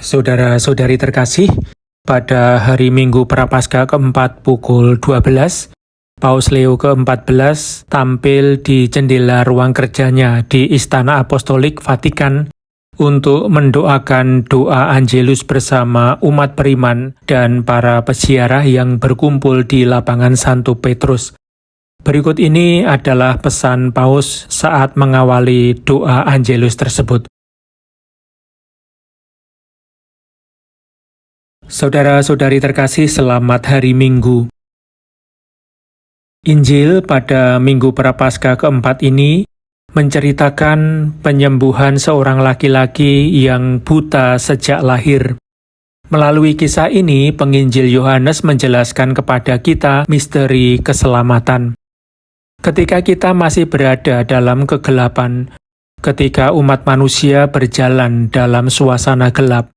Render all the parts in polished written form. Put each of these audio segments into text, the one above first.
Saudara-saudari terkasih, pada hari Minggu Prapaskah keempat pukul 12, Paus Leo ke-14 tampil di jendela ruang kerjanya di Istana Apostolik Vatikan untuk mendoakan doa Angelus bersama umat beriman dan para peziarah yang berkumpul di lapangan Santo Petrus. Berikut ini adalah pesan Paus saat mengawali doa Angelus tersebut. Saudara-saudari terkasih, selamat hari Minggu. Injil pada Minggu Prapaskah keempat ini menceritakan penyembuhan seorang laki-laki yang buta sejak lahir. Melalui kisah ini, penginjil Yohanes menjelaskan kepada kita misteri keselamatan. Ketika kita masih berada dalam kegelapan, ketika umat manusia berjalan dalam suasana gelap,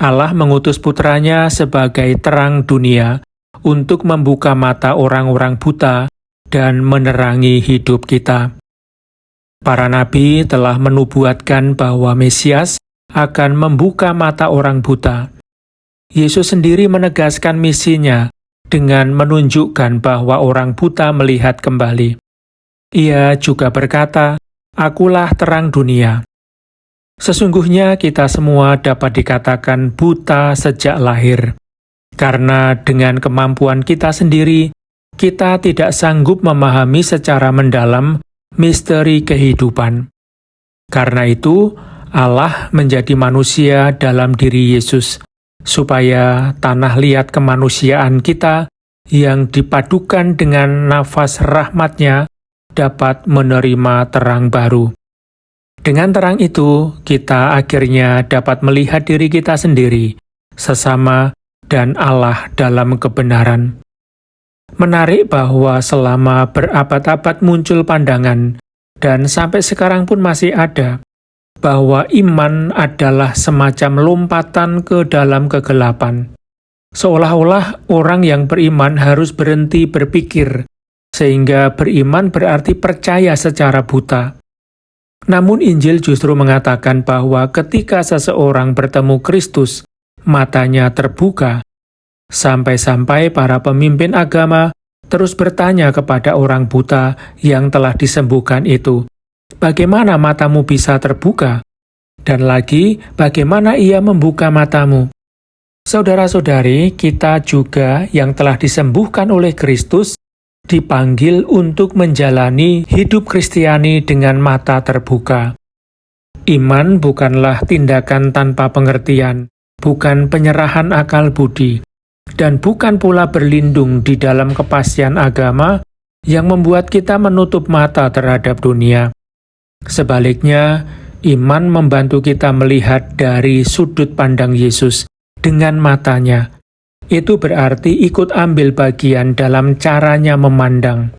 Allah mengutus putranya sebagai terang dunia untuk membuka mata orang-orang buta dan menerangi hidup kita. Para nabi telah menubuatkan bahwa Mesias akan membuka mata orang buta. Yesus sendiri menegaskan misinya dengan menunjukkan bahwa orang buta melihat kembali. Ia juga berkata, "Akulah terang dunia." Sesungguhnya kita semua dapat dikatakan buta sejak lahir, karena dengan kemampuan kita sendiri, kita tidak sanggup memahami secara mendalam misteri kehidupan. Karena itu, Allah menjadi manusia dalam diri Yesus, supaya tanah liat kemanusiaan kita yang dipadukan dengan nafas rahmat-Nya dapat menerima terang baru. Dengan terang itu, kita akhirnya dapat melihat diri kita sendiri, sesama, dan Allah dalam kebenaran. Menarik bahwa selama berabad-abad muncul pandangan, dan sampai sekarang pun masih ada, bahwa iman adalah semacam lompatan ke dalam kegelapan. Seolah-olah orang yang beriman harus berhenti berpikir, sehingga beriman berarti percaya secara buta. Namun Injil justru mengatakan bahwa ketika seseorang bertemu Kristus, matanya terbuka. Sampai-sampai para pemimpin agama terus bertanya kepada orang buta yang telah disembuhkan itu, "Bagaimana matamu bisa terbuka?" Dan lagi, "Bagaimana ia membuka matamu?" Saudara-saudari, kita juga yang telah disembuhkan oleh Kristus dipanggil untuk menjalani hidup Kristiani dengan mata terbuka. Iman bukanlah tindakan tanpa pengertian, bukan penyerahan akal budi, dan bukan pula berlindung di dalam kepastian agama yang membuat kita menutup mata terhadap dunia. Sebaliknya, iman membantu kita melihat dari sudut pandang Yesus dengan matanya. Itu berarti ikut ambil bagian dalam caranya memandang.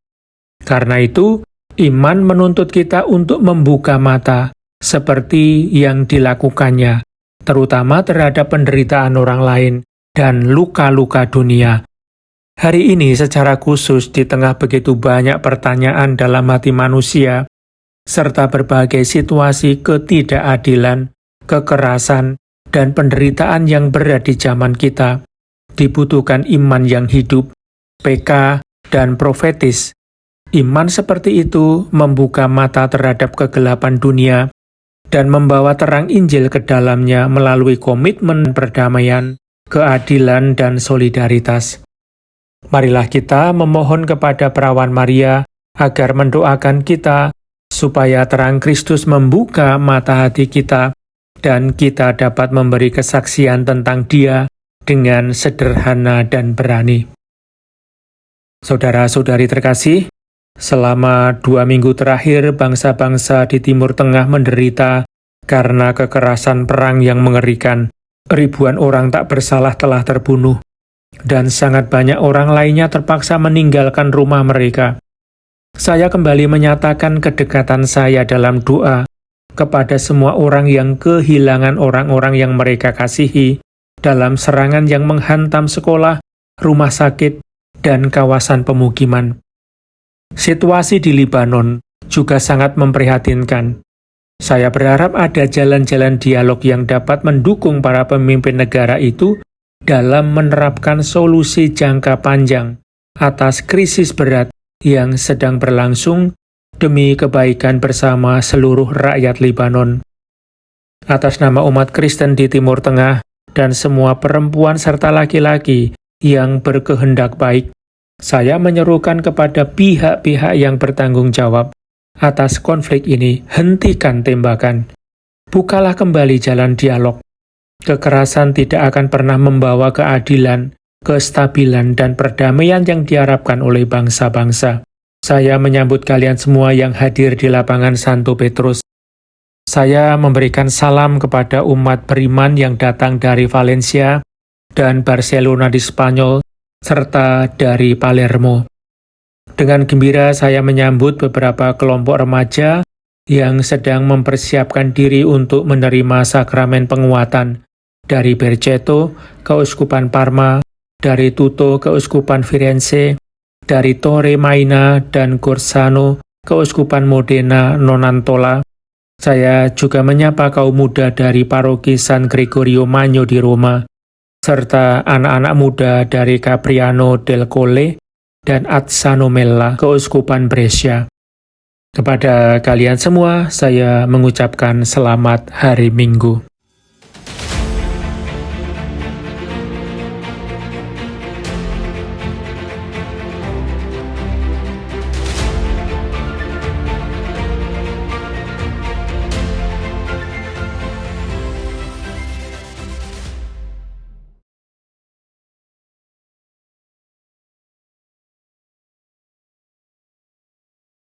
Karena itu, iman menuntut kita untuk membuka mata, seperti yang dilakukannya, terutama terhadap penderitaan orang lain dan luka-luka dunia. Hari ini secara khusus di tengah begitu banyak pertanyaan dalam hati manusia, serta berbagai situasi ketidakadilan, kekerasan, dan penderitaan yang berat di zaman kita, dibutuhkan iman yang hidup, PK, dan profetis. Iman seperti itu membuka mata terhadap kegelapan dunia dan membawa terang Injil ke dalamnya melalui komitmen perdamaian, keadilan, dan solidaritas. Marilah kita memohon kepada Perawan Maria agar mendoakan kita supaya terang Kristus membuka mata hati kita dan kita dapat memberi kesaksian tentang Dia dengan sederhana dan berani. Saudara-saudari terkasih, selama 2 minggu terakhir bangsa-bangsa di Timur Tengah menderita karena kekerasan perang yang mengerikan. Ribuan orang tak bersalah telah terbunuh, dan sangat banyak orang lainnya terpaksa meninggalkan rumah mereka. Saya kembali menyatakan kedekatan saya dalam doa kepada semua orang yang kehilangan orang-orang yang mereka kasihi dalam serangan yang menghantam sekolah, rumah sakit, dan kawasan pemukiman. Situasi di Libanon juga sangat memprihatinkan. Saya berharap ada jalan-jalan dialog yang dapat mendukung para pemimpin negara itu dalam menerapkan solusi jangka panjang atas krisis berat yang sedang berlangsung demi kebaikan bersama seluruh rakyat Libanon. Atas nama umat Kristen di Timur Tengah dan semua perempuan serta laki-laki yang berkehendak baik, saya menyerukan kepada pihak-pihak yang bertanggung jawab atas konflik ini, hentikan tembakan. Bukalah kembali jalan dialog. Kekerasan tidak akan pernah membawa keadilan, kestabilan, dan perdamaian yang diharapkan oleh bangsa-bangsa. Saya menyambut kalian semua yang hadir di lapangan Santo Petrus. Saya memberikan salam kepada umat beriman yang datang dari Valencia dan Barcelona di Spanyol, serta dari Palermo. Dengan gembira saya menyambut beberapa kelompok remaja yang sedang mempersiapkan diri untuk menerima sakramen penguatan dari Berceto, Keuskupan Parma, dari Tuto, Keuskupan Firenze, dari Torre Maina dan Corsano, Keuskupan Modena, Nonantola. Saya juga menyapa kaum muda dari Paroki San Gregorio Magno di Roma, serta anak-anak muda dari Capriano del Colle dan Azzano Mella, Keuskupan Brescia. Kepada kalian semua, saya mengucapkan selamat hari Minggu.